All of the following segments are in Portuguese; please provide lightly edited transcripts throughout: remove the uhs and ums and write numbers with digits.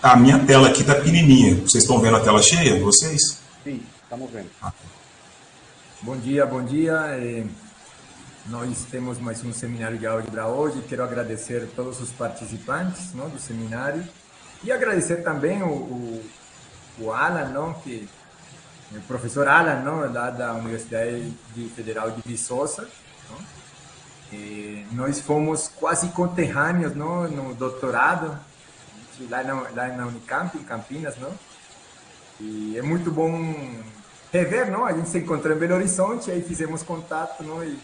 A minha tela aqui está pequenininha. Vocês estão vendo a tela cheia? Vocês? Sim, estamos vendo. Bom dia, bom dia. Nós temos mais um seminário de álgebra hoje. Quero agradecer a todos os participantes, não, do seminário e agradecer também o Alan, não, que o professor Alan, não, lá da Universidade Federal de Viçosa. Nós fomos quase conterrâneos, não, no doutorado lá na Unicamp, em Campinas, não? E é muito bom rever, não? A gente se encontrou em Belo Horizonte, aí fizemos contato, não? E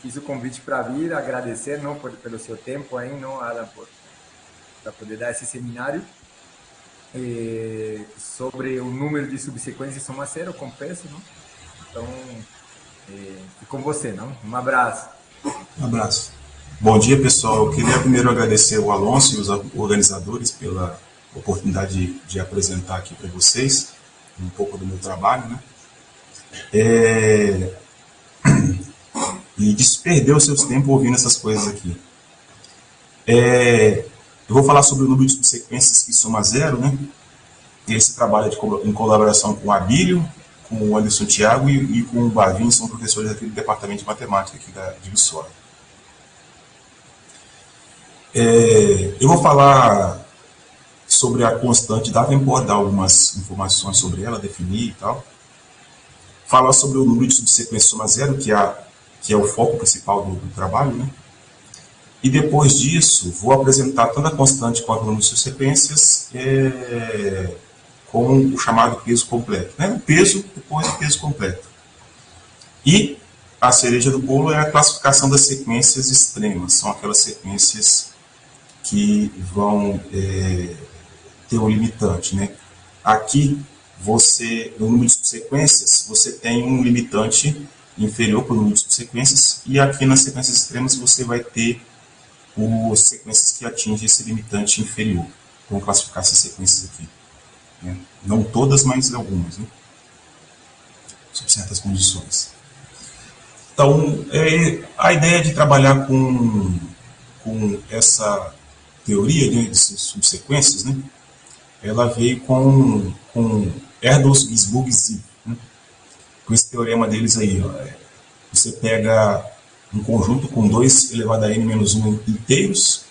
fiz o convite para vir, agradecer, não, pelo seu tempo aí, não, Alan, para poder dar esse seminário sobre o número de subsequências soma zero, confesso, não? Então, e com você, não? Um abraço. Um abraço. Bom dia, pessoal. Eu queria primeiro agradecer o Alonso e os organizadores pela oportunidade de apresentar aqui para vocês um pouco do meu trabalho, né? E desperder os seus tempos ouvindo essas coisas aqui. Eu vou falar sobre o número de subsequências que soma zero, né? Esse trabalho é em colaboração com o Abílio, com o Anderson Thiago e com o Bavin, são professores aqui do Departamento de Matemática aqui de Viçosa. Eu vou falar sobre a constante Davenport, dar algumas informações sobre ela, definir e tal. Falar sobre o número de subsequências soma zero, que é o foco principal do trabalho, né? E depois disso, vou apresentar tanto a constante quanto o número de subsequências com o chamado peso completo, né? O peso, depois o peso completo. E a cereja do bolo é a classificação das sequências extremas, são aquelas sequências que vão ter um limitante, né? Aqui, no número de subsequências, você tem um limitante inferior para o número de subsequências, e aqui nas sequências extremas você vai ter as sequências que atingem esse limitante inferior. Vamos classificar essas sequências aqui, né? Não todas, mas algumas, né? Sob certas condições. Então, a ideia de trabalhar com essa teoria de subsequências, né? Ela veio com Erdős, Gisburg e Zipf, né? Com esse teorema deles aí, ó, você pega um conjunto com 2 elevado a n-1 inteiros,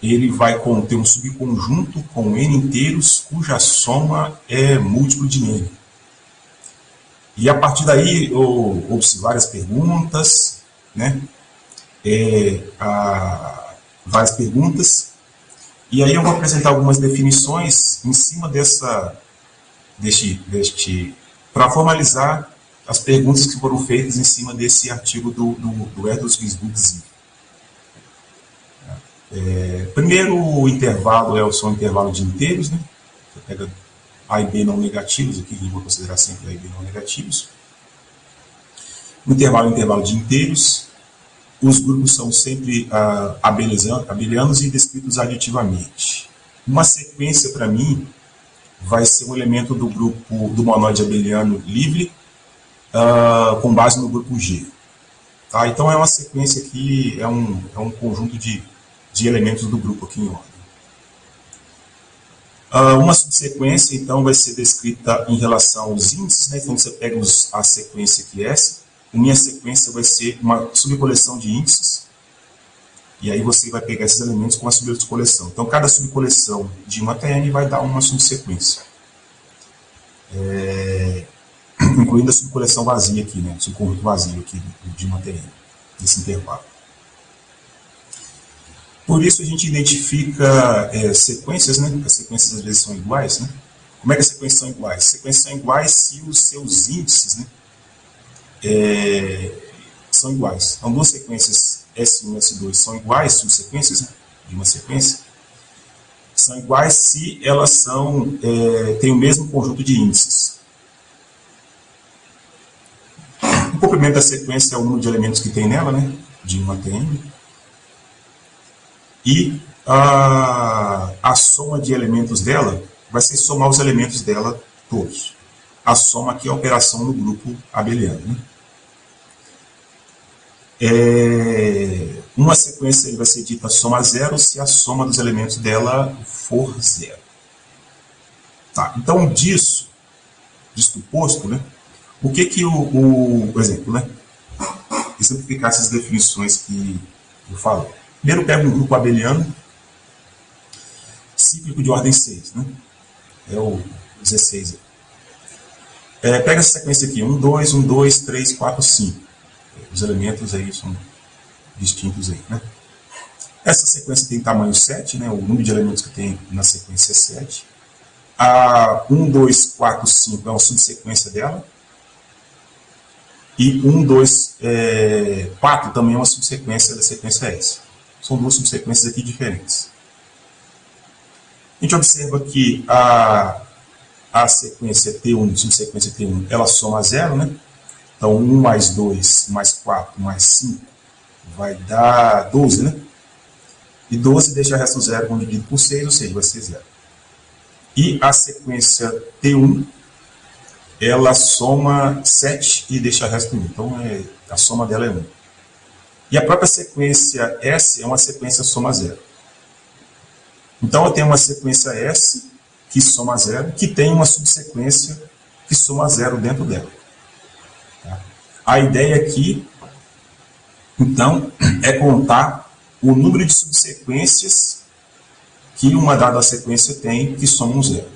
ele vai conter um subconjunto com n inteiros cuja soma é múltiplo de n. E a partir daí houve várias perguntas, né? Várias perguntas, e aí eu vou apresentar algumas definições em cima para formalizar as perguntas que foram feitas em cima desse artigo do Erdős, Gisburg e Zipf. Primeiro, o intervalo só um intervalo de inteiros, né? Você pega A e B não negativos, aqui eu vou considerar sempre A e B não negativos. O intervalo é um intervalo de inteiros. Os grupos são sempre abelianos e descritos aditivamente. Uma sequência, para mim, vai ser um elemento do grupo do monoide abeliano livre, com base no grupo G. Tá? Então, é uma sequência aqui, é um conjunto de elementos do grupo aqui em ordem. Uma subsequência, então, vai ser descrita em relação aos índices, né? Então, você pega a sequência aqui, essa. A minha sequência vai ser uma subcoleção de índices, e aí você vai pegar esses elementos com a subcoleção. Então, cada subcoleção de 1 até n vai dar uma subsequência, incluindo a subcoleção vazia aqui, né? O subconjunto vazio aqui de 1 até n, nesse intervalo. Por isso, a gente identifica sequências, né? As sequências às vezes são iguais, né? Como é que as sequências são iguais? As sequências são iguais se os seus índices, né, são iguais. Então, duas sequências S1 e S2 são iguais, subsequências, né, de uma sequência, são iguais se elas têm o mesmo conjunto de índices. O comprimento da sequência é o número de elementos que tem nela, né, de 1 até n. E a soma de elementos dela vai ser somar os elementos dela todos. A soma aqui é a operação no grupo abeliano, né? Uma sequência aí vai ser dita soma zero se a soma dos elementos dela for zero. Tá, então, disto posto, né, o que que por exemplo, né, exemplificar essas definições que eu falei. Primeiro, eu pego um grupo abeliano cíclico de ordem 6, né, é o 16 aí. Pega essa sequência aqui, 1, 2, 1, 2, 3, 4, 5. Os elementos aí são distintos aí, né? Essa sequência tem tamanho 7, né? O número de elementos que tem na sequência é 7. A 1, 2, 4, 5 é uma subsequência dela. E 1, 2, 4 também é uma subsequência da sequência S. São duas subsequências aqui diferentes. A gente observa que a sequência T1, subsequência T1, ela soma 0, né? Então, 1 mais 2 mais 4 mais 5 vai dar 12, né? E 12 deixa o resto 0 quando dividido por 6, ou seja, vai ser 0. E a sequência T1, ela soma 7 e deixa o resto 1. Então, a soma dela é 1. E a própria sequência S é uma sequência soma 0. Então, eu tenho uma sequência S que soma 0, que tem uma subsequência que soma 0 dentro dela. Tá? A ideia aqui, então, é contar o número de subsequências que uma dada sequência tem que somam 0.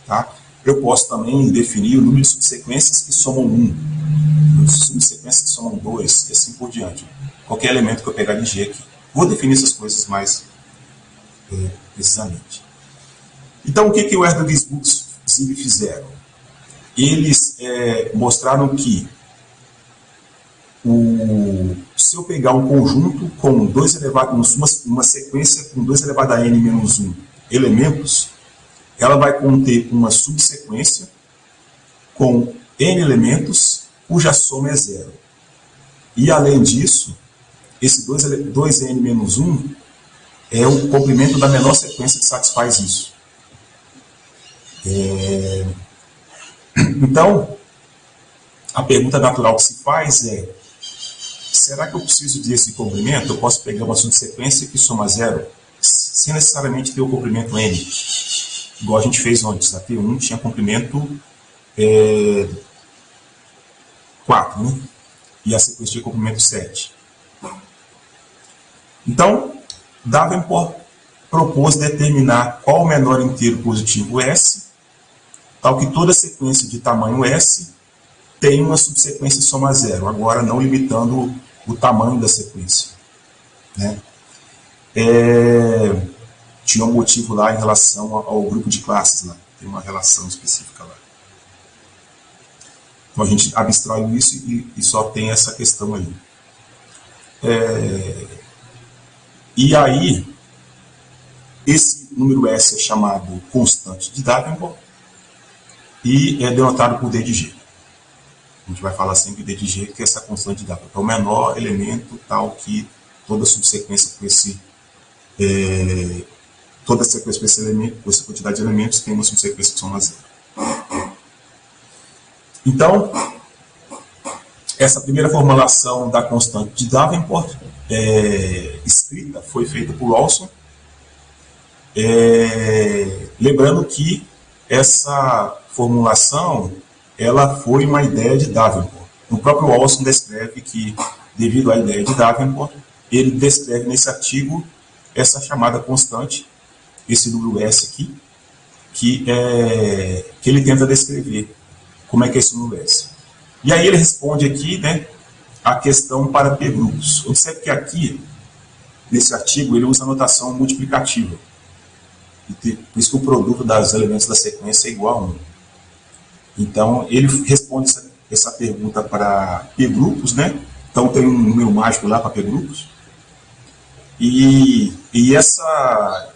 Tá? Eu posso também definir o número de subsequências que somam 1, subsequências que somam 2, e assim por diante. Qualquer elemento que eu pegar de G aqui. Vou definir essas coisas mais precisamente. Então, o que o Erdős e Zimmer fizeram? Eles mostraram que se eu pegar um conjunto com 2 elevado, uma sequência com 2 elevado a n menos 1 elementos, ela vai conter uma subsequência com n elementos cuja soma é 0. E, além disso, esse 2n menos 1 é o complemento da menor sequência que satisfaz isso. Então, a pergunta natural que se faz é: será que eu preciso desse complemento? Eu posso pegar uma subsequência que soma 0 sem necessariamente ter o complemento n, igual a gente fez antes. A T1 tinha complemento 4, né? E a sequência tinha complemento 7. Então, Davenport propôs determinar qual o menor inteiro positivo S, tal que toda sequência de tamanho S tem uma subsequência soma 0, agora não limitando o tamanho da sequência. Né? Tinha um motivo lá em relação ao grupo de classes, lá. Tem uma relação específica lá. Então a gente abstraiu isso e só tem essa questão aí. E aí, esse número S é chamado constante de Davenport e é denotado por D de G. A gente vai falar sempre D de G, que é essa constante de Davenport. É o menor elemento tal que toda subsequência com esse... toda sequência com esse elemento, com essa quantidade de elementos, tem uma subsequência que soma 0. Então, essa primeira formulação da constante de Davenport escrita foi feita por Olson, lembrando que essa formulação ela foi uma ideia de Davenport. O próprio Olson descreve que, devido à ideia de Davenport, ele descreve nesse artigo essa chamada constante, esse número S aqui, que ele tenta descrever como é que é esse número S. E aí ele responde aqui, né, a questão para P grupos. Observe que aqui, nesse artigo, ele usa a notação multiplicativa. Por isso que o produto dos elementos da sequência é igual a 1. Então, ele responde essa pergunta para P grupos, né? Então, tem um número mágico lá para P grupos. E essa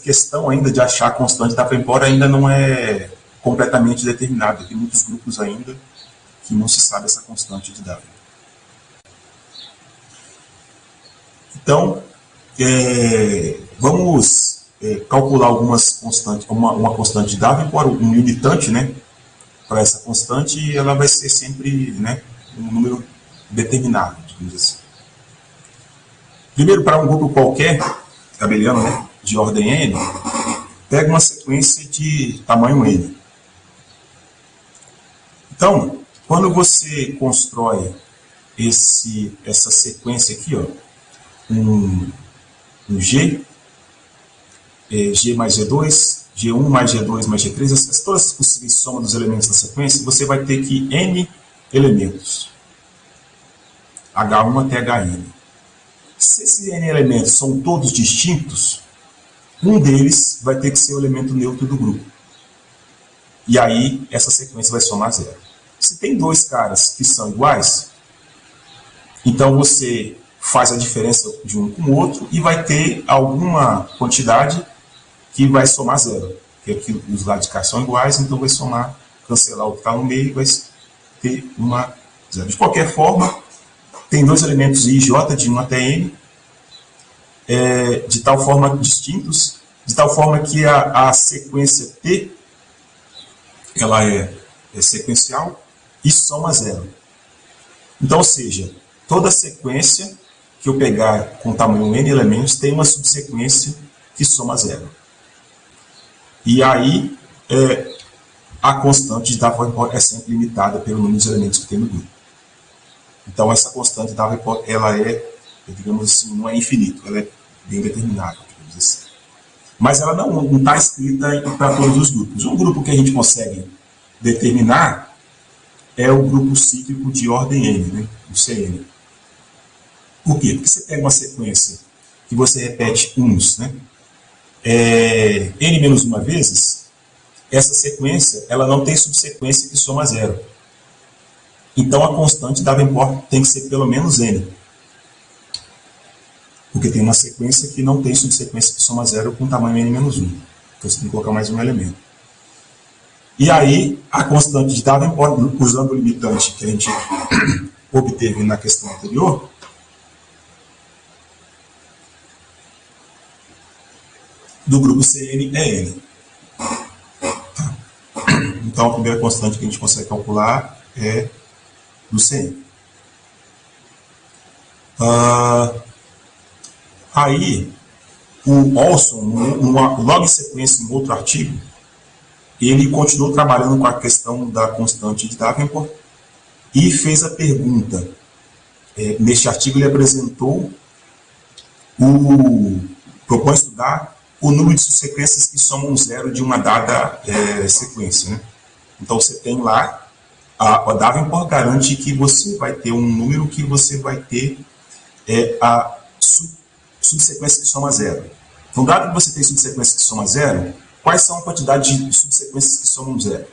questão ainda de achar a constante da Davenport ainda não é completamente determinada. Tem muitos grupos ainda que não se sabe essa constante de Davenport. Então, vamos calcular algumas constantes, uma constante de Davenport, um limitante, né, para essa constante, e ela vai ser sempre, né, um número determinado, digamos assim. Primeiro, para um grupo qualquer, abeliano, né, de ordem N, pega uma sequência de tamanho N. Então, quando você constrói essa sequência aqui, ó, um G, G mais G2, G1 mais G2 mais G3, todas as possíveis somas dos elementos da sequência, você vai ter que N elementos. H1 até Hn. Se esses N elementos são todos distintos, um deles vai ter que ser o elemento neutro do grupo. E aí, essa sequência vai somar zero. Se tem dois caras que são iguais, então você faz a diferença de um com o outro e vai ter alguma quantidade que vai somar zero. Porque aqui os lados de cá são iguais, então vai somar, cancelar o que está no meio e vai ter uma zero. De qualquer forma, tem dois elementos I e J de 1 até N, de tal forma distintos, de tal forma que a sequência T ela é sequencial e soma zero. Então, ou seja, toda sequência que eu pegar com tamanho N elementos tem uma subsequência que soma zero. E aí, a constante de Davenport é sempre limitada pelo número de elementos que tem no grupo. Então, essa constante de Davenport, ela digamos assim, não é infinita, ela é bem determinada, digamos assim. Mas ela não está escrita para todos os grupos. Um grupo que a gente consegue determinar é o grupo cíclico de ordem N, né? O CN. Por quê? Porque você pega uma sequência que você repete uns, né? N menos uma vezes, essa sequência ela não tem subsequência que soma zero. Então a constante Davenport tem que ser pelo menos N. Porque tem uma sequência que não tem subsequência que soma zero com tamanho N menos 1. Então você tem que colocar mais um elemento. E aí, a constante de Davenport, usando o limitante que a gente obteve na questão anterior, do grupo CN é N. Então, a primeira constante que a gente consegue calcular é do CN. Aí, o Olson, logo em sequência, em outro artigo, ele continuou trabalhando com a questão da constante de Davenport e fez a pergunta. Neste artigo, ele apresentou propõe estudar o número de subsequências que somam zero de uma dada sequência, né? Então, você tem lá, a Davenport garante que você vai ter um número que você vai ter a subsequência que soma zero. Então, dado que você tem subsequência que soma zero, quais são a quantidade de subsequências que somam zero?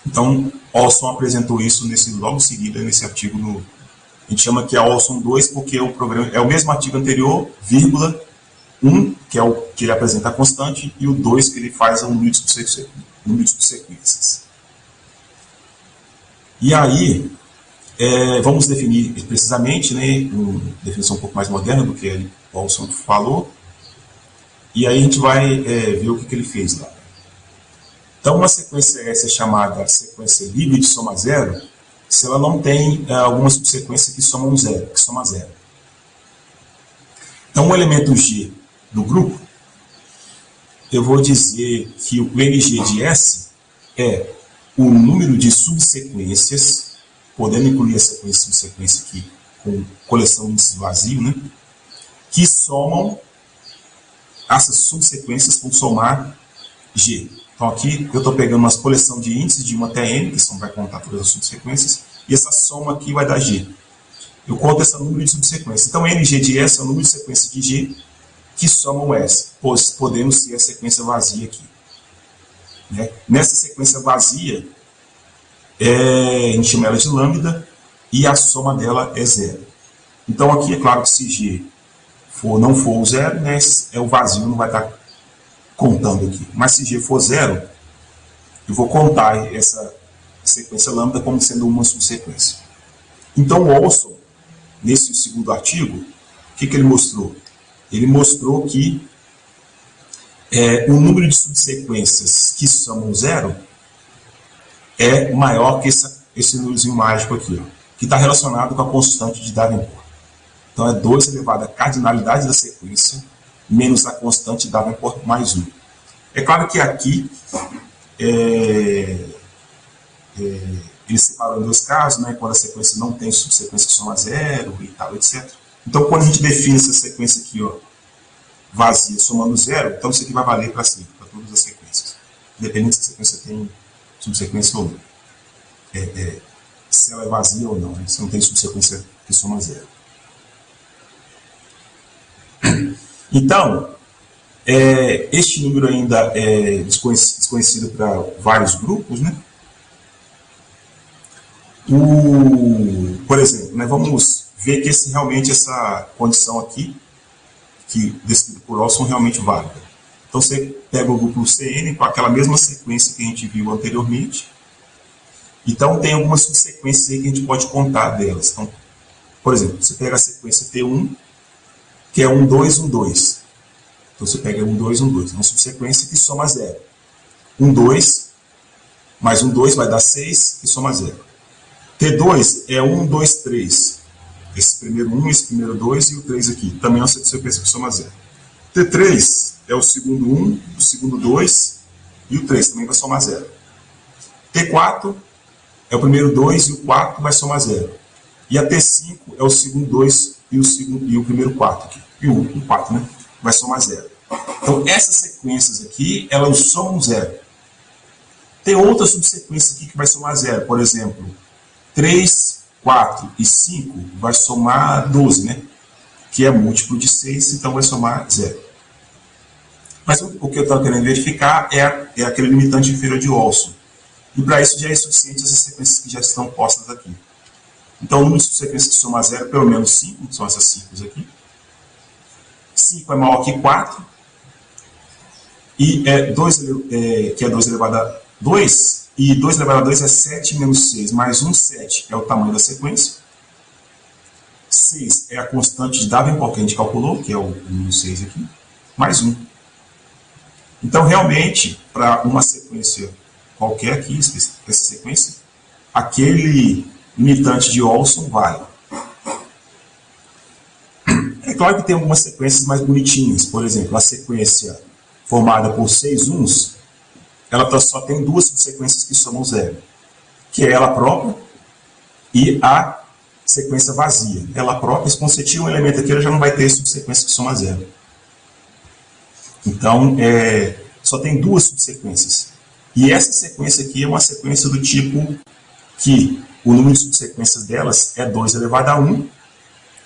Então, Olson apresentou isso logo em seguida, nesse artigo. A gente chama que é Olson 2, porque o programa é o mesmo artigo anterior, vírgula, 1, que é o que ele apresenta a constante, e o 2, que ele faz o número de subsequências. E aí, vamos definir precisamente, né, uma definição um pouco mais moderna do que o Olson falou, e aí a gente vai ver o que ele fez lá. Então, uma sequência S é chamada sequência livre de soma zero, se ela não tem alguma subsequência que soma zero. Então, o elemento G do grupo, eu vou dizer que o NG de S é o número de subsequências, podendo incluir a sequência e subsequência aqui com coleção de índice vazio, né, que somam essas subsequências por somar G. Então aqui eu estou pegando uma coleção de índices de 1 até N, que vai contar todas as subsequências, e essa soma aqui vai dar G. Eu conto esse número de subsequências. Então NG de S é o número de sequência de G que somam S, pois podemos ser a sequência vazia aqui. Né? Nessa sequência vazia, a gente chama ela de lambda, e a soma dela é zero. Então aqui é claro que se G não for o zero, né, o vazio não vai estar contando aqui. Mas se G for zero, eu vou contar essa sequência lambda como sendo uma subsequência. Então o Olson, nesse segundo artigo, o que ele mostrou? Ele mostrou que o número de subsequências que somam zero é maior que esse númerozinho mágico aqui, ó, que está relacionado com a constante de Davenport. Então, é 2 elevado à cardinalidade da sequência, menos a constante dada por mais 1. É claro que aqui, eles separam em 2 casos, né, quando a sequência não tem subsequência que soma 0 e tal, etc. Então, quando a gente define essa sequência aqui, ó, vazia somando 0, então isso aqui vai valer para sempre, para todas as sequências. Independente se a sequência tem subsequência ou não. Se ela é vazia ou não, né? Se não tem subsequência que soma 0. Então, este número ainda é desconhecido para vários grupos, né? Por exemplo, né, vamos ver que realmente essa condição aqui, que descrita por Olson, realmente válida. Então, você pega o grupo CN com aquela mesma sequência que a gente viu anteriormente. Então, tem algumas subsequências aí que a gente pode contar delas. Então, por exemplo, você pega a sequência T1, que é 1, 2, 1, 2. Então, você pega 1, 2, 1, 2. É uma subsequência que soma 0. 1, 2, mais 1, 2 vai dar 6, que soma 0. T2 é 1, 2, 3. Esse primeiro 1, esse primeiro 2 e o 3 aqui. Também é uma subsequência que soma 0. T3 é o segundo 1, o segundo 2 e o 3 também vai somar 0. T4 é o primeiro 2 e o 4 vai somar 0. E a T5 é o segundo 2 e o primeiro 4 aqui. E o 4, né? Vai somar 0. Então, essas sequências aqui, elas somam 0. Tem outras subsequências aqui que vai somar 0. Por exemplo, 3, 4 e 5 vai somar 12, né? Que é múltiplo de 6, então vai somar 0. Mas o que eu estava querendo verificar é aquele limitante inferior de Olson. E para isso já é suficiente essas sequências que já estão postas aqui. Então, o número de sequências que soma 0, pelo menos 5, são essas 5 aqui. 5 é maior que 4. E que é 2 elevado a 2. E 2 elevado a 2 é 7 menos 6. Mais 1, 7 é o tamanho da sequência. 6 é a constante de Davenport que a gente calculou, que é o número 6 aqui. Mais 1. Então, realmente, para uma sequência qualquer aqui, essa sequência, aquele limitante de Olson vale. É claro que tem algumas sequências mais bonitinhas. Por exemplo, a sequência formada por 6 uns, ela só tem 2 subsequências que somam 0, que é ela própria e a sequência vazia. Ela própria, se você tira um elemento aqui, ela já não vai ter subsequência que soma 0. Então, só tem 2 subsequências. E essa sequência aqui é uma sequência do tipo que o número de subsequências delas é 2 elevado a 1,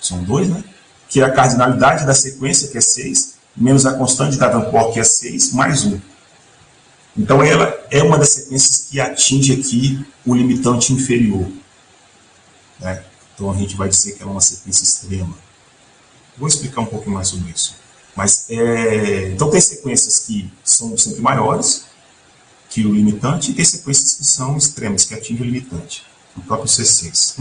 são 2, né? Que é a cardinalidade da sequência, que é 6, menos a constante de Davenport, que é 6, mais 1. Então, ela é uma das sequências que atinge aqui o limitante inferior, né? Então, a gente vai dizer que ela é uma sequência extrema. Vou explicar um pouquinho mais sobre isso. Mas, então, tem sequências que são sempre maiores que o limitante, e tem sequências que são extremas, que atingem o limitante, o próprio C6.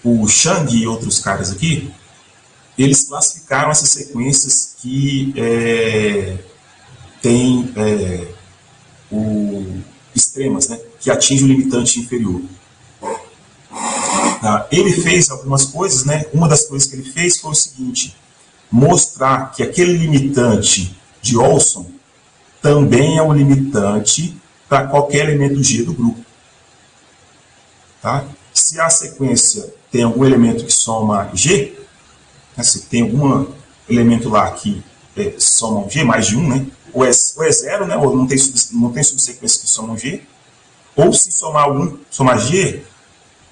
O Chang e outros caras aqui, eles classificaram essas sequências que têm extremas, né, que atingem o limitante inferior. Ele fez algumas coisas, né? Uma das coisas que ele fez foi o seguinte: mostrar que aquele limitante de Olson também é um limitante para qualquer elemento G do grupo. Tá? Se a sequência tem algum elemento que soma G, né, se tem algum elemento lá que soma G, mais de 1, né, ou é 0, né, ou não tem subsequência que soma G, ou se somar G,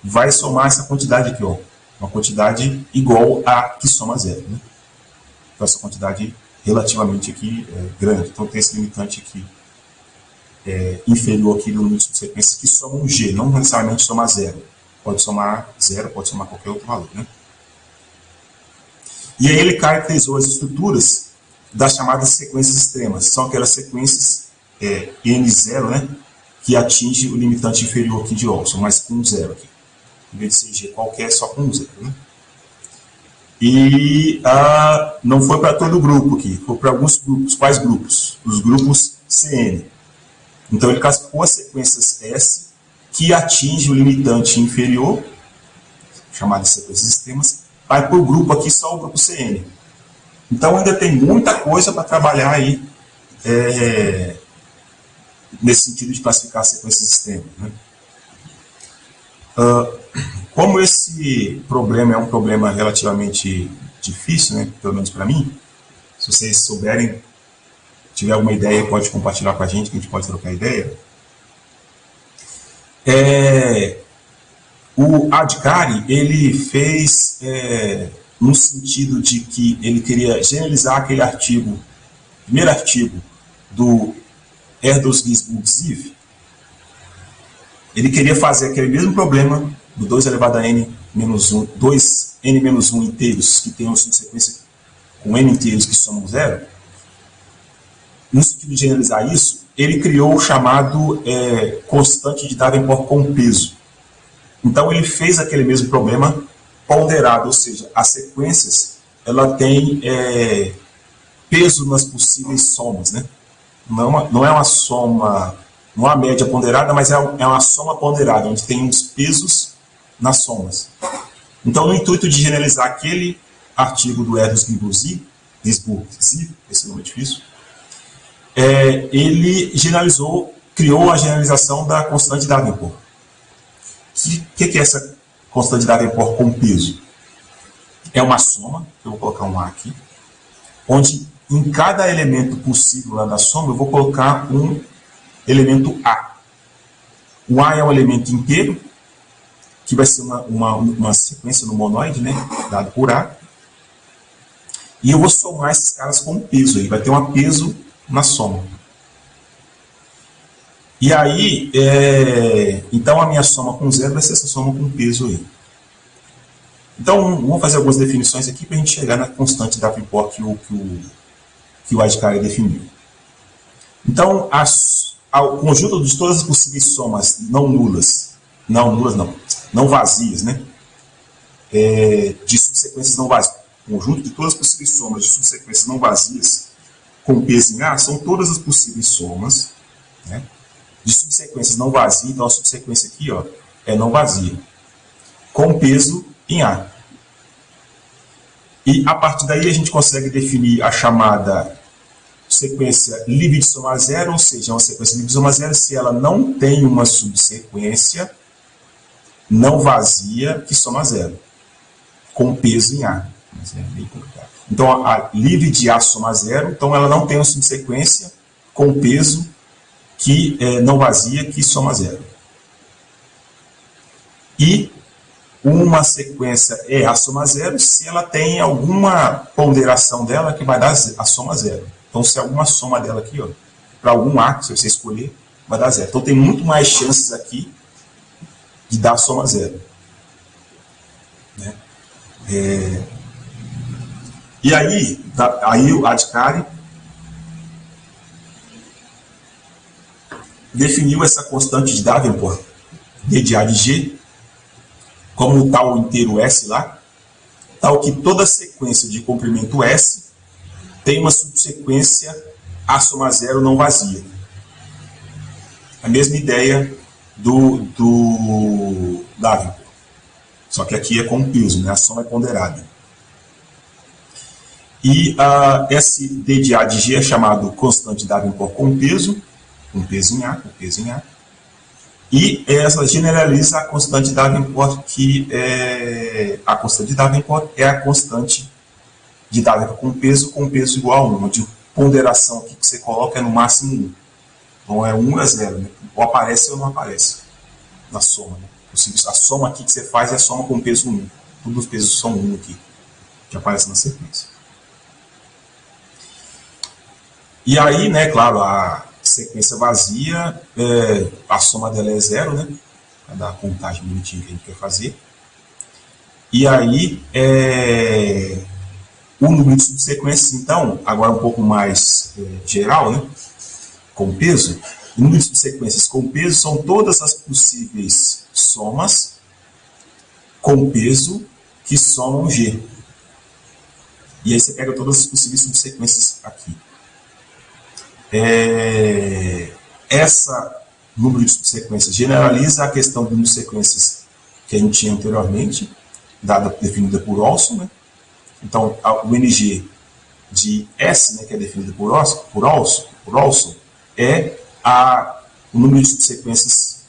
vai somar essa quantidade aqui, ó, uma quantidade igual a que soma 0. Né? Então, essa quantidade relativamente aqui grande. Então, tem esse limitante aqui inferior aqui do número de subsequências que somam G, não necessariamente somar 0. Pode somar 0, pode somar qualquer outro valor. Né? E aí ele caracterizou as estruturas das chamadas sequências extremas. São aquelas sequências N0, né, que atinge o limitante inferior aqui de Olson, mas com 0 aqui. Em vez de ser G qualquer, só com 0. Né? E não foi para todo o grupo aqui, foi para alguns grupos. Quais grupos? Os grupos CN. Então, ele classificou as sequências S que atinge o limitante inferior, chamado de sequências extremas, vai para o grupo aqui, só o grupo CN. Então ainda tem muita coisa para trabalhar aí, nesse sentido de classificar sequências extremas, né? Como esse problema é um problema relativamente difícil, né, pelo menos para mim, se vocês souberem, tiver alguma ideia, pode compartilhar com a gente, que a gente pode trocar ideia. O Adhikari, ele fez no sentido de que ele queria generalizar aquele artigo, primeiro artigo do Erdős-Gisborg-Ziv. Ele queria fazer aquele mesmo problema do 2 elevado a n-1, 2n-1 inteiros, que tem uma subsequência com n inteiros que somam zero. No sentido de generalizar isso, ele criou o chamado constante de Davenport com peso. Então ele fez aquele mesmo problema ponderado, ou seja, as sequências ela tem peso nas possíveis somas, né? Não é uma soma, não é uma média ponderada, mas é uma soma ponderada, onde tem uns pesos nas somas. Então, no intuito de generalizar aquele artigo do Erdős-Gisborg-Ziv, esse nome é difícil, ele criou a generalização da constante de Davenport. O que é essa constante de Davenport com peso? É uma soma, eu vou colocar um A aqui, onde em cada elemento possível lá da soma eu vou colocar um elemento A. O A é um elemento inteiro, que vai ser uma sequência no monoide, né, dado por A. E eu vou somar esses caras com peso, aí vai ter um peso na soma. E aí, então a minha soma com zero vai ser essa soma com peso aí. Então, vamos fazer algumas definições aqui para a gente chegar na constante da Davenport que o Adhikari definiu. Então, o conjunto de todas as possíveis somas não vazias, né? De subsequências não vazias. O conjunto de todas as possíveis somas de subsequências não vazias com peso em A são todas as possíveis somas, né, de subsequências não vazias. Então a subsequência aqui, ó, é não vazia, com peso em A. E a partir daí a gente consegue definir a chamada sequência livre de somar zero, ou seja, uma sequência livre de somar zero se ela não tem uma subsequência não vazia que soma zero, com peso em A. Mas é bem complicado. Então, a livre de A soma zero, então ela não tem uma subsequência com peso que não vazia que soma zero. E uma sequência é A soma zero se ela tem alguma ponderação dela que vai dar a soma zero. Então, se alguma soma dela aqui, para algum A, se você escolher, vai dar zero. Então, tem muito mais chances aqui de dar a soma zero. Né? E aí o Adhikari definiu essa constante de Davenport, D de A de G, como o tal inteiro S lá, tal que toda sequência de comprimento S tem uma subsequência A soma zero não vazia. A mesma ideia do Davenport, só que aqui é com peso, né? A soma é ponderada. E esse D de A de G é chamado constante de Davenport com peso em A, E essa generaliza a constante de Davenport, que a constante de Davenport é a constante de Davenport com peso igual a 1, onde a ponderação aqui que você coloca é no máximo 1. Então é 1 a 0, né? Ou aparece ou não aparece na soma. Né? A soma aqui que você faz é a soma com peso 1. Todos os pesos são 1 aqui, que aparece na sequência. E aí, né, claro, a sequência vazia, a soma dela é 0, né? Para dar a contagem bonitinha que a gente quer fazer. E aí, o número de subsequências, então, agora um pouco mais geral, né? Com peso. O número de subsequências com peso são todas as possíveis somas com peso que somam G. E aí você pega todas as possíveis subsequências aqui. Essa número de subsequências generaliza a questão do número de sequências que a gente tinha anteriormente, definida por Olson, né? Então, o NG de S, né, que é definido por Olson, é o número de subsequências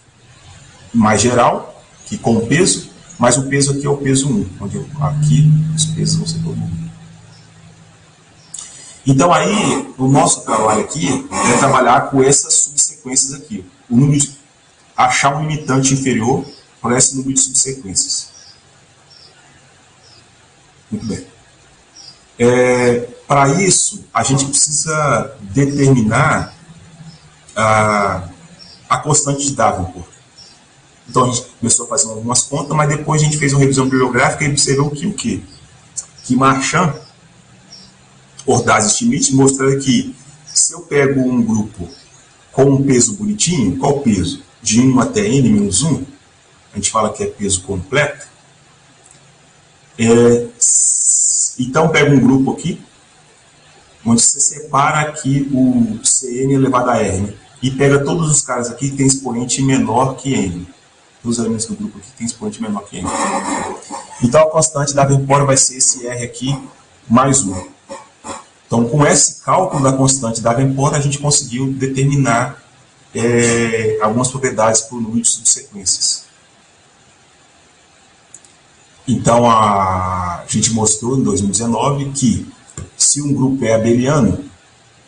mais geral, que com o peso, mas o peso aqui é o peso 1, onde aqui os pesos vão ser todo mundo. Então, aí, o nosso trabalho aqui é trabalhar com essas subsequências aqui. Achar um limitante inferior para esse número de subsequências. Muito bem. Para isso, a gente precisa determinar a constante de Davenport. Então, a gente começou a fazer algumas contas, mas depois a gente fez uma revisão bibliográfica e observou que o quê? Que Marchand, Ordaz e Schmidt mostraram que se eu pego um grupo com um peso bonitinho, qual o peso? De 1 até n menos 1, a gente fala que é peso completo. Então, pega um grupo aqui, onde você separa aqui o Cn elevado a R, né? E pega todos os caras aqui que tem expoente menor que n. Os elementos do grupo aqui tem expoente menor que n. Então, a constante da Davenport vai ser esse R aqui mais 1. Então, com esse cálculo da constante da Davenport, a gente conseguiu determinar algumas propriedades para o número de subsequências. Então, a gente mostrou em 2019 que se um grupo é abeliano,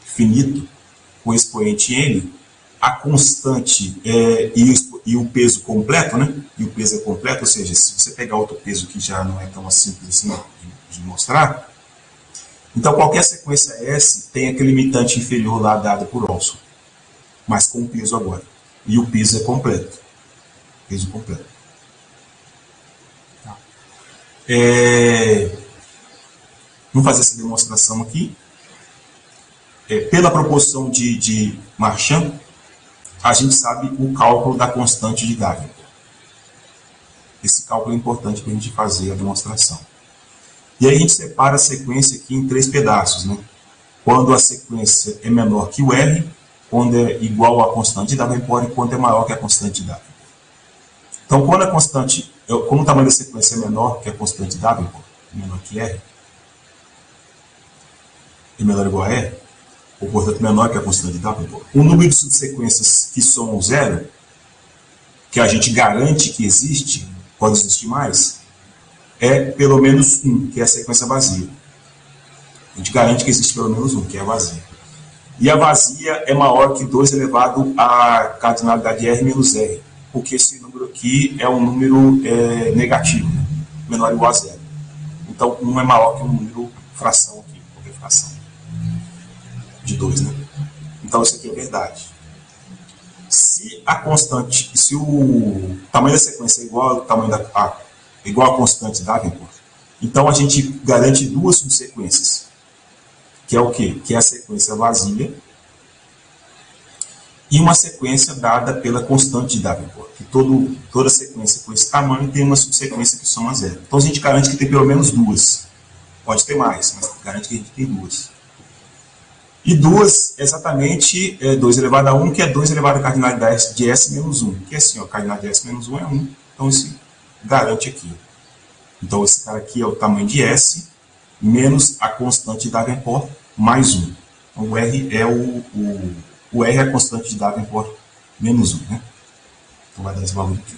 finito, com expoente n, a constante e o peso completo, né? E o peso é completo, ou seja, se você pegar outro peso que já não é tão simples assim de mostrar, então qualquer sequência S tem aquele limitante inferior lá dado por Olson, mas com o peso agora. E o peso é completo. Peso completo. Vamos fazer essa demonstração aqui. Pela proporção de Marchand, a gente sabe o cálculo da constante de Davenport. Esse cálculo é importante para a gente fazer a demonstração. E aí a gente separa a sequência aqui em 3 pedaços, né? Quando a sequência é menor que o R, quando é igual à constante de Davenport e quando é maior que a constante de Davenport. Então, quando o tamanho da sequência é menor que a constante de Davenport, menor que R, é menor ou igual a R, ou portanto menor que a constante de Davenport, o número de subsequências que somam 0, que a gente garante que existe, pode existir mais, é pelo menos 1, que é a sequência vazia. A gente garante que existe pelo menos 1, que é a vazia. E a vazia é maior que 2 elevado à cardinalidade R menos R, porque esse número aqui é um número negativo, né? Menor ou igual a 0. Então, 1 é maior que um número fração aqui, qualquer fração de 2, né? Então, isso aqui é verdade. Se o tamanho da sequência é igual ao tamanho igual à constante de Davenport, então a gente garante 2 subsequências, que é o quê? Que é a sequência vazia e uma sequência dada pela constante de Davenport, que toda sequência com esse tamanho tem uma subsequência que soma 0. Então a gente garante que tem pelo menos 2. Pode ter mais, mas garante que a gente tem 2. E 2 é exatamente 2 elevado a 1, que é 2 elevado à cardinalidade de S menos 1. Que é assim, ó, a cardinalidade de S menos 1 é 1. Então, isso garante aqui. Então, esse cara aqui é o tamanho de S, menos a constante de Davenport, mais 1. Então, o R é o R é a constante de Davenport, menos 1. Né? Então, vai dar esse valor aqui.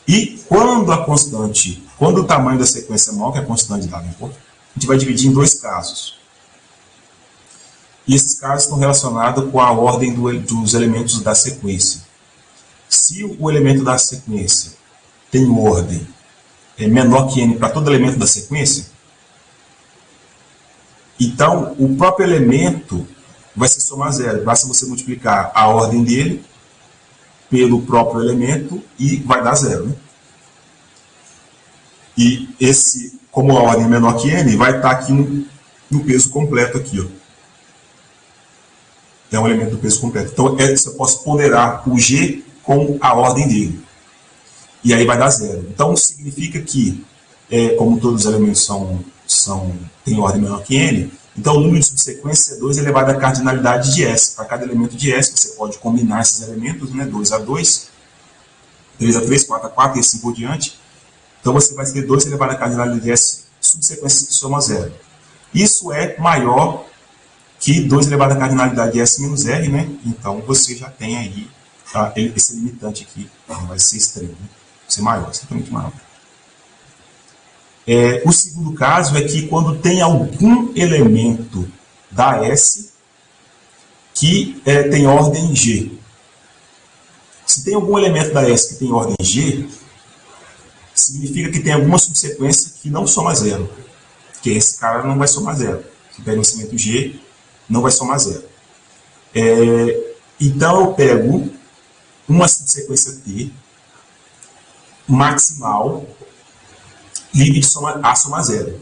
E quando o tamanho da sequência é maior que a constante de Davenport, a gente vai dividir em 2 casos. E esses casos estão relacionados com a ordem dos elementos da sequência. Se o elemento da sequência tem ordem menor que n para todo elemento da sequência, então o próprio elemento vai se somar a 0. Basta você multiplicar a ordem dele pelo próprio elemento e vai dar 0. Né? E como a ordem é menor que n, vai estar aqui no peso completo aqui, ó. É um elemento do peso completo. Então, eu posso ponderar o G com a ordem dele. E aí vai dar 0. Então, significa que, como todos os elementos têm ordem menor que n, Então, o número de subsequência é 2 elevado à cardinalidade de S. Para cada elemento de S, você pode combinar esses elementos, né? 2 a 2, 3 a 3, 4 a 4 e assim por diante. Então, você vai ter 2 elevado à cardinalidade de S subsequências que somam a zero. Isso é maior que 2 elevado à cardinalidade de S menos R, né? Então, você já tem aí esse limitante aqui, vai ser extremo, né? Vai ser maior, extremamente maior. O segundo caso é que quando tem algum elemento da S que tem ordem G. Se tem algum elemento da S que tem ordem G, significa que tem alguma subsequência que não soma zero. Que esse cara não vai somar zero. Se pega um elemento G, não vai somar zero. Então eu pego uma subsequência T maximal livre de A soma zero.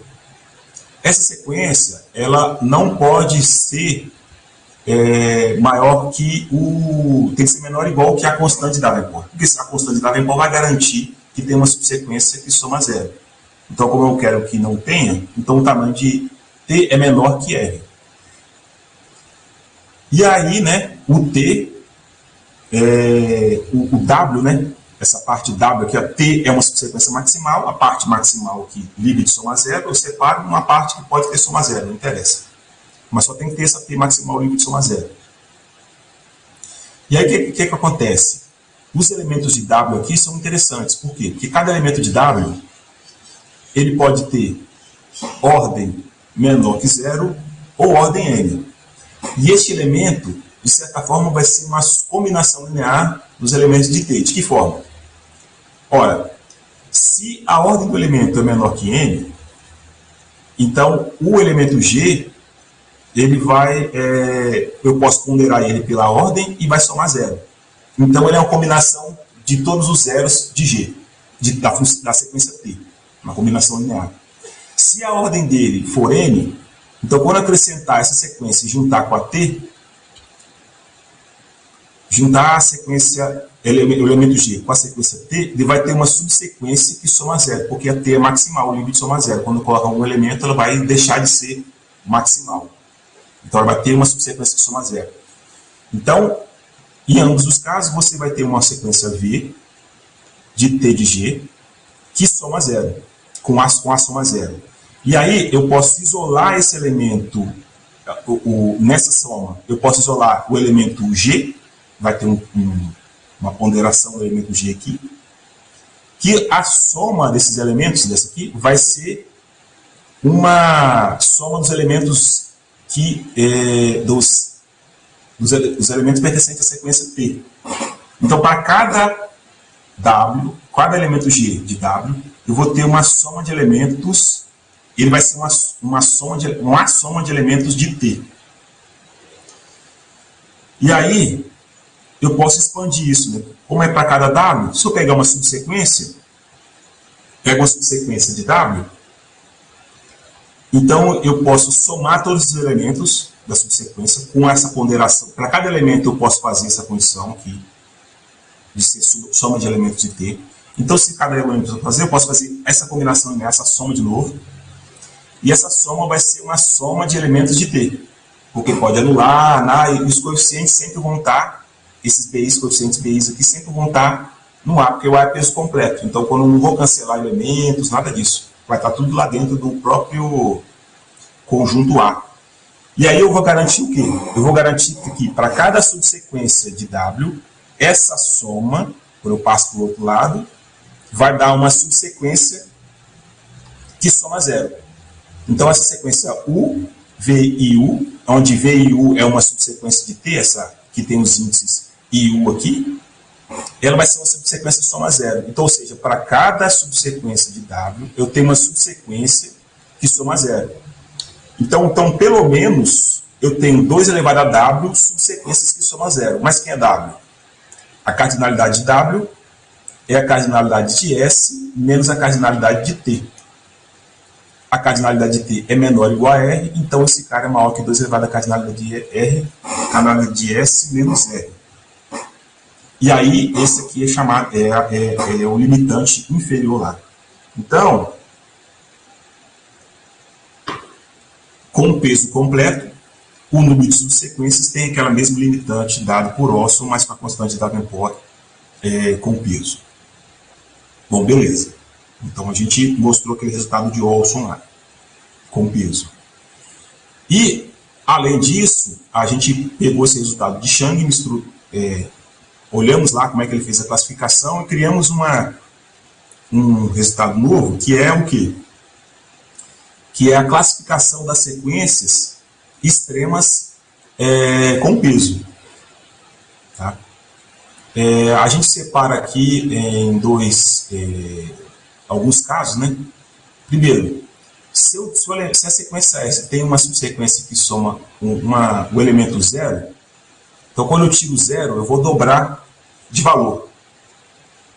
Essa sequência ela não pode ser maior que tem que ser menor ou igual que a constante de Davenport. Porque a constante de Davenport vai garantir que tem uma subsequência que soma zero. Então, como eu quero que não tenha, então o tamanho de T é menor que R. E aí, né, o T, o W, né, essa parte W aqui, a T é uma subsequência maximal, a parte maximal que livre de soma zero, eu separo uma parte que pode ter soma zero, não interessa. Mas só tem que ter essa T maximal livre de soma zero. E aí, o que acontece? Os elementos de W aqui são interessantes. Por quê? Porque cada elemento de W, ele pode ter ordem menor que zero ou ordem N. E este elemento, de certa forma, vai ser uma combinação linear dos elementos de T. De que forma? Ora, se a ordem do elemento é menor que N, então o elemento G, ele vai, eu posso ponderar ele pela ordem e vai somar zero. Então ele é uma combinação de todos os zeros de G, da sequência T, uma combinação linear. Se a ordem dele for N, então quando acrescentar essa sequência e juntar com a T, juntar a sequência, o elemento G com a sequência T, ele vai ter uma subsequência que soma zero, porque a T é maximal, o limite de soma zero. Quando coloca um elemento, ela vai deixar de ser maximal. Então ela vai ter uma subsequência que soma zero. Então, em ambos os casos, você vai ter uma sequência V de T de G que soma zero, com a soma zero. E aí eu posso isolar esse elemento, nessa soma, eu posso isolar o elemento G, vai ter uma ponderação do elemento G aqui, que a soma desses elementos, dessa aqui, vai ser uma soma dos elementos dos elementos pertencentes à sequência T. Então, para cada W, cada elemento G de W, eu vou ter uma soma de elementos, ele vai ser uma soma de elementos de T. E aí, eu posso expandir isso, né? Como é para cada W, se eu pegar uma subsequência, pego uma subsequência de W, então eu posso somar todos os elementos da subsequência com essa ponderação. Para cada elemento eu posso fazer essa condição aqui, de ser soma de elementos de T. Então, se cada elemento eu posso fazer essa combinação, essa soma de novo. E essa soma vai ser uma soma de elementos de T. Porque pode anular, e os coeficientes sempre vão estar, esses PIs, coeficientes PIs aqui, sempre vão estar no A, porque o A é peso completo. Então, quando eu não vou cancelar elementos, nada disso. Vai estar tudo lá dentro do próprio conjunto A. E aí eu vou garantir o quê? Eu vou garantir que para cada subsequência de W, essa soma, quando eu passo para o outro lado, vai dar uma subsequência que soma zero. Então, essa sequência U, V e U, onde V e U é uma subsequência de T, essa que tem os índices I e U aqui, ela vai ser uma subsequência que soma zero. Então, ou seja, para cada subsequência de W, eu tenho uma subsequência que soma zero. Então, pelo menos, eu tenho 2 elevado a W subsequências que somam zero. Mas quem é W? A cardinalidade de W é a cardinalidade de S menos a cardinalidade de T. A cardinalidade de T é menor ou igual a R, então esse cara é maior que 2 elevado a cardinalidade de R, cardinalidade de S menos R. E aí, esse aqui é chamado, é o limitante inferior lá. Então, com o peso completo, o número de subsequências tem aquela mesma limitante dado por Olson, mas com a constante de Davenport com peso. Bom, beleza. Então a gente mostrou aquele resultado de Olson lá, com peso. E, além disso, a gente pegou esse resultado de Chang, olhamos lá como é que ele fez a classificação e criamos um resultado novo, que é o quê? Que é a classificação das sequências extremas com peso. Tá? A gente separa aqui em alguns casos, né? Primeiro, se a sequência S tem uma subsequência que soma o elemento zero, então quando eu tiro zero, eu vou dobrar de valor.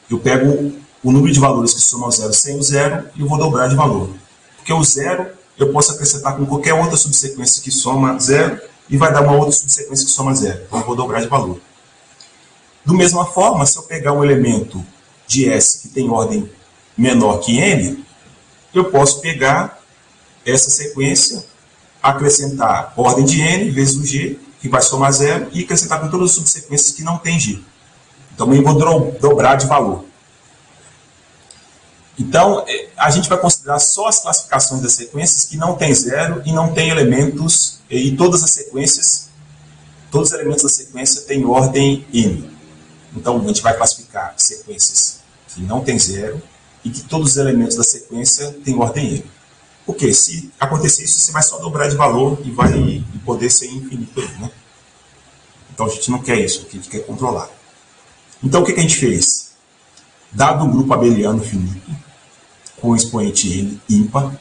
Eu pego o número de valores que somam zero sem o zero e eu vou dobrar de valor. Porque o zero eu posso acrescentar com qualquer outra subsequência que soma zero e vai dar uma outra subsequência que soma zero. Então eu vou dobrar de valor. Da mesma forma, se eu pegar um elemento de S que tem ordem menor que n, eu posso pegar essa sequência, acrescentar ordem de n vezes o g, que vai somar zero, e acrescentar com todas as subsequências que não tem g. Então eu vou dobrar de valor. Então, a gente vai considerar só as classificações das sequências que não tem zero e não tem elementos, e todas as sequências, todos os elementos da sequência têm ordem n. Então, a gente vai classificar sequências que não tem zero e que todos os elementos da sequência têm ordem n. Porque se acontecer isso, você vai só dobrar de valor e vai poder ser infinito aí, né? Então, a gente não quer isso, a gente quer controlar. Então, o que a gente fez? Dado um grupo abeliano finito, com expoente n ímpar,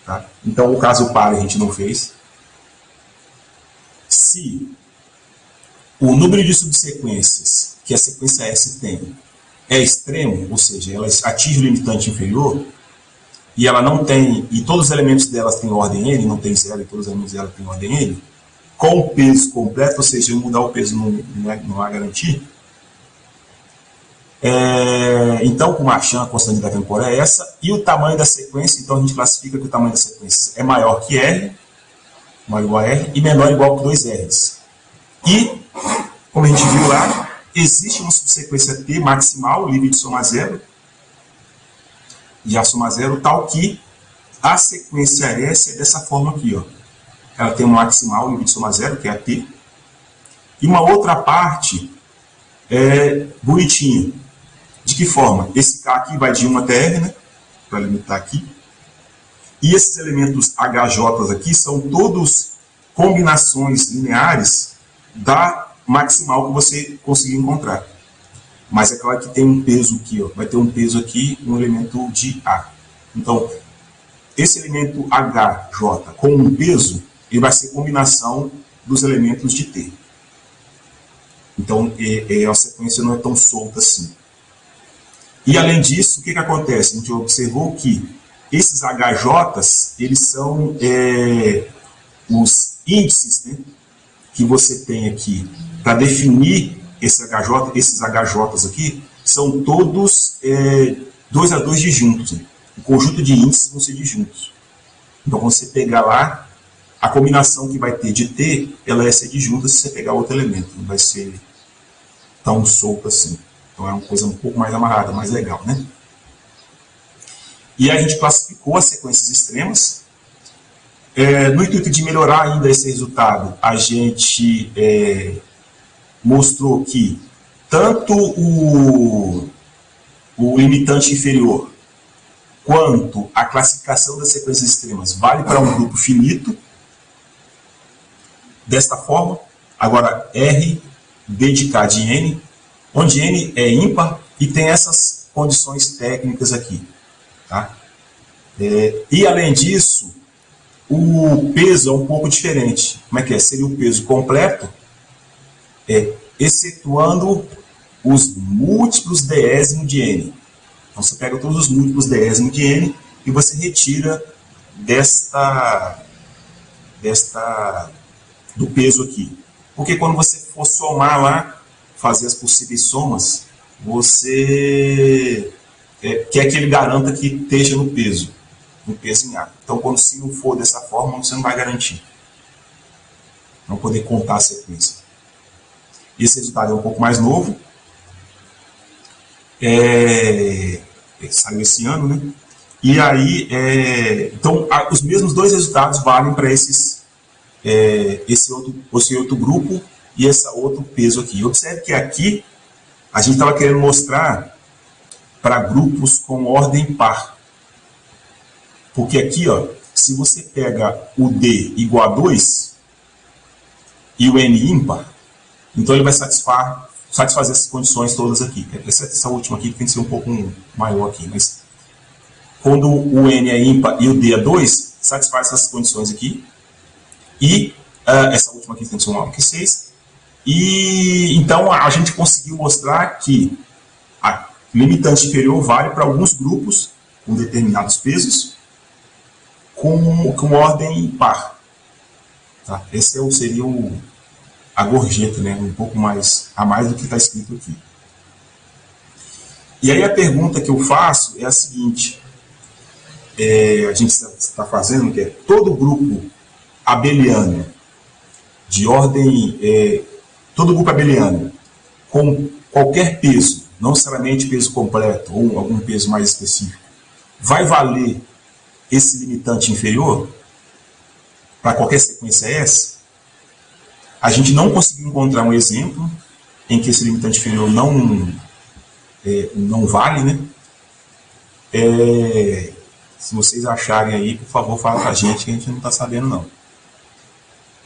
tá? Então o caso par a gente não fez. Se o número de subsequências que a sequência S tem é extremo, ou seja, ela atinge o limitante inferior, e ela não tem, e todos os elementos delas têm ordem n, não tem zero, e todos os elementos dela têm ordem n, com o peso completo, ou seja, eu mudar o peso não há garantia. Então, com a Chan, a constante da temporada é essa, e o tamanho da sequência, então a gente classifica que o tamanho da sequência é maior que R, maior ou igual a R, e menor ou igual que 2Rs. E, como a gente viu lá, existe uma subsequência T maximal, livre de soma zero, de A soma zero, tal que a sequência S é dessa forma aqui, ó. Ela tem uma maximal, livre de soma zero, que é a T, e uma outra parte bonitinha. De que forma? Esse K aqui vai de 1 até R, né? Para limitar aqui. E esses elementos HJ aqui são todos combinações lineares da maximal que você conseguiu encontrar. Mas é claro que tem um peso aqui, ó. Vai ter um peso aqui, um elemento de A. Então, esse elemento HJ com um peso, ele vai ser combinação dos elementos de T. Então, a sequência não é tão solta assim. E, além disso, o que acontece? A gente observou que esses HJs, eles são os índices, né, que você tem aqui para definir esses HJs aqui, são todos 2 a 2 disjuntos. Né? O conjunto de índices vão ser disjuntos. Então, quando você pegar lá, a combinação que vai ter de T, ela é ser disjunta se você pegar outro elemento. Não vai ser tão solto assim. Então é uma coisa um pouco mais amarrada, mais legal, né? E a gente classificou as sequências extremas. No intuito de melhorar ainda esse resultado, a gente mostrou que tanto o limitante inferior quanto a classificação das sequências extremas vale para um grupo finito. Desta forma, agora R D de K de N, onde N é ímpar e tem essas condições técnicas aqui. Tá? E, além disso, o peso é um pouco diferente. Como é que é? Seria o peso completo, excetuando os múltiplos décimo de N. Então, você pega todos os múltiplos décimo de N e você retira do peso aqui. Porque quando você for somar lá, fazer as possíveis somas, você quer que ele garanta que esteja no peso em A. Então, quando se não for dessa forma, você não vai garantir. Não poder contar a sequência. Esse resultado é um pouco mais novo. Saiu esse ano, né? E aí, então, os mesmos dois resultados valem para esse outro grupo e esse outro peso aqui. Observe que aqui a gente estava querendo mostrar para grupos com ordem par. Porque aqui, ó, se você pega o D igual a 2 e o N ímpar, então ele vai satisfazer essas condições todas aqui. Exceto essa última aqui, que tem que ser um pouco maior aqui. Mas quando o N é ímpar e o D é 2, satisfaz essas condições aqui. E essa última aqui tem que ser maior que 6. E então a gente conseguiu mostrar que a limitante inferior vale para alguns grupos com determinados pesos com ordem par. Tá? Esse seria a gorjeta, né? Um pouco mais a mais do que está escrito aqui. E aí a pergunta que eu faço é a seguinte: a gente está fazendo que é todo grupo abeliano de ordem, todo grupo abeliano com qualquer peso, não necessariamente peso completo ou algum peso mais específico, vai valer esse limitante inferior para qualquer sequência S? A gente não conseguiu encontrar um exemplo em que esse limitante inferior não vale, né? Se vocês acharem aí, por favor, fala para a gente, que a gente não está sabendo, não.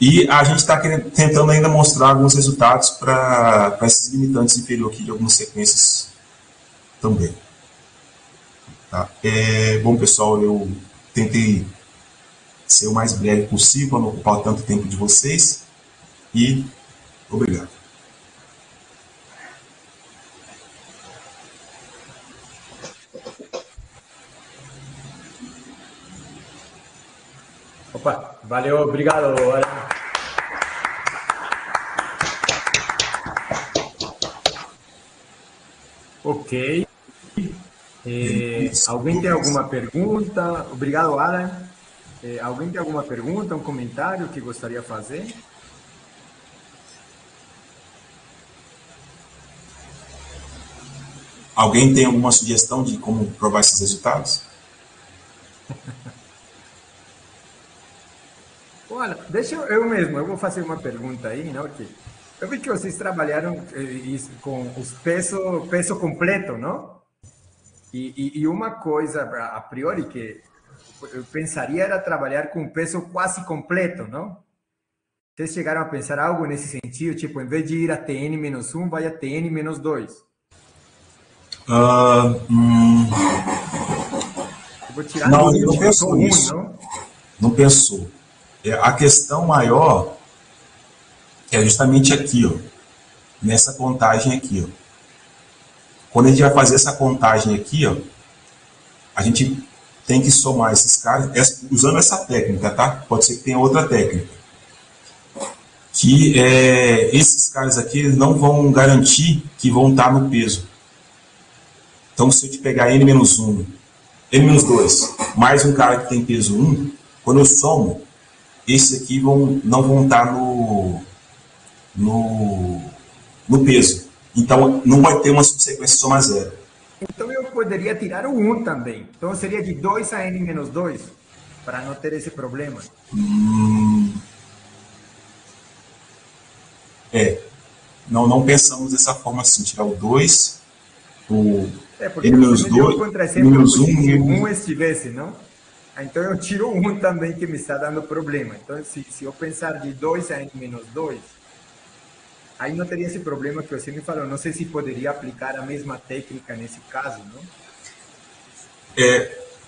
E a gente está tentando ainda mostrar alguns resultados para esses limitantes inferiores aqui de algumas sequências também. Tá? Bom, pessoal, eu tentei ser o mais breve possível para não ocupar tanto tempo de vocês. E obrigado. Opa, valeu, obrigado. Ok. Alguém tem alguma pergunta? Obrigado, Alan. Alguém tem alguma pergunta, um comentário que gostaria de fazer? Alguém tem alguma sugestão de como provar esses resultados? Olha, deixa eu vou fazer uma pergunta aí, não? Que eu vi que vocês trabalharam com os peso completo, não? E uma coisa a priori que eu pensaria era trabalhar com peso quase completo, não? Vocês chegaram a pensar algo nesse sentido, tipo, em vez de ir a TN-1, vai a TN-2? Não, ele não pensou nisso. Não pensou. A questão maior é justamente aqui, ó, nessa contagem aqui, ó. Quando a gente vai fazer essa contagem aqui, ó, a gente tem que somar esses caras usando essa técnica, tá? Pode ser que tenha outra técnica. Que esses caras aqui eles não vão garantir que vão estar no peso. Então, se eu te pegar N-1, N-2, mais um cara que tem peso 1, quando eu somo, esses aqui não vão estar no peso. Então, não vai ter uma subsequência soma zero. Então, eu poderia tirar o 1 também. Então, seria de 2 a N-2, para não ter esse problema. Não pensamos dessa forma assim, tirar o 2, o porque N-2, contra exemplo, N-1 se o 1 estivesse, não? Então eu tiro o 1 também que me está dando problema. Então se eu pensar de 2 a N-2, aí não teria esse problema que você me falou. Não sei se poderia aplicar a mesma técnica nesse caso, não?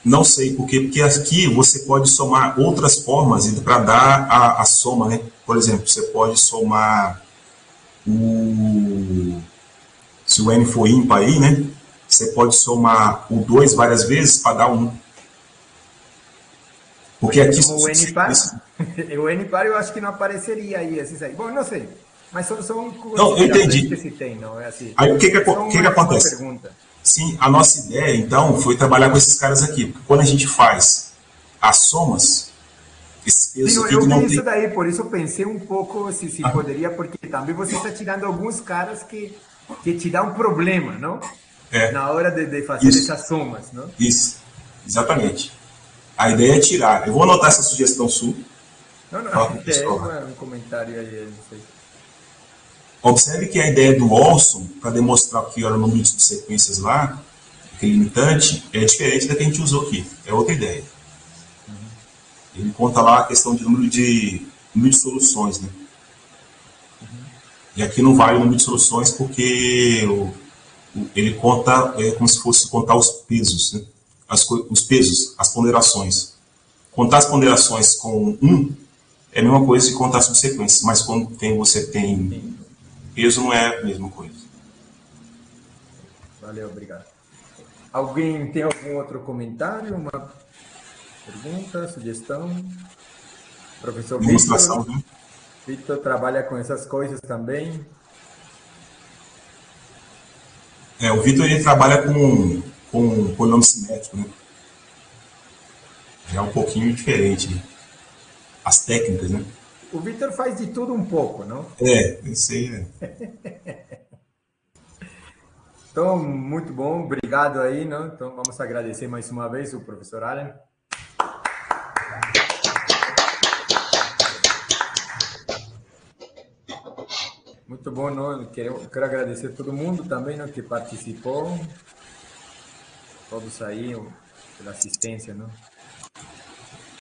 Não sei, porque aqui você pode somar outras formas para dar a soma, né? Por exemplo, você pode somar se o N for ímpar aí, né? Você pode somar o 2 várias vezes para dar 1. Porque aqui... O N par? O N par eu acho que não apareceria aí, esses aí. Bom, não sei. Mas são não, eu entendi. Que se tem, não é assim. Aí o que acontece? Sim, a nossa ideia, então, foi trabalhar com esses caras aqui. Porque quando a gente faz as somas, esses pesos Sim, aqui eu que não vi tem... isso daí, por isso eu pensei um pouco se poderia, porque também você está tirando alguns caras que te dá um problema, não? É, Na hora de fazer isso, essas somas, não? isso, exatamente. A ideia é tirar. Eu vou anotar essa sugestão sua, Não, não, falar com o é pessoal lá. um comentário aí, não sei. Observe que a ideia do Olson, para demonstrar que era o número de sequências lá, aquele limitante, é diferente da que a gente usou aqui. É outra ideia. Ele conta lá a questão de número de soluções, né? E aqui não vale o número de soluções porque ele conta como se fosse contar os pesos, né? Os pesos, as ponderações. Contar as ponderações com um é a mesma coisa que contar subsequências, mas quando você tem Sim, peso não é a mesma coisa. valeu, obrigado. Alguém tem algum outro comentário, uma pergunta, sugestão? Professor Demonstração, Victor? né? Victor trabalha com essas coisas também? O Vitor ele trabalha com polinômio simétrico, né? Já é um pouquinho diferente, né? As técnicas, né? O Victor faz de tudo um pouco, não? Isso aí Então, muito bom, obrigado aí, não? Então, vamos agradecer mais uma vez o professor Allen. Muito bom, não? Quero agradecer a todo mundo também, não, que participou, todos aí pela assistência, não?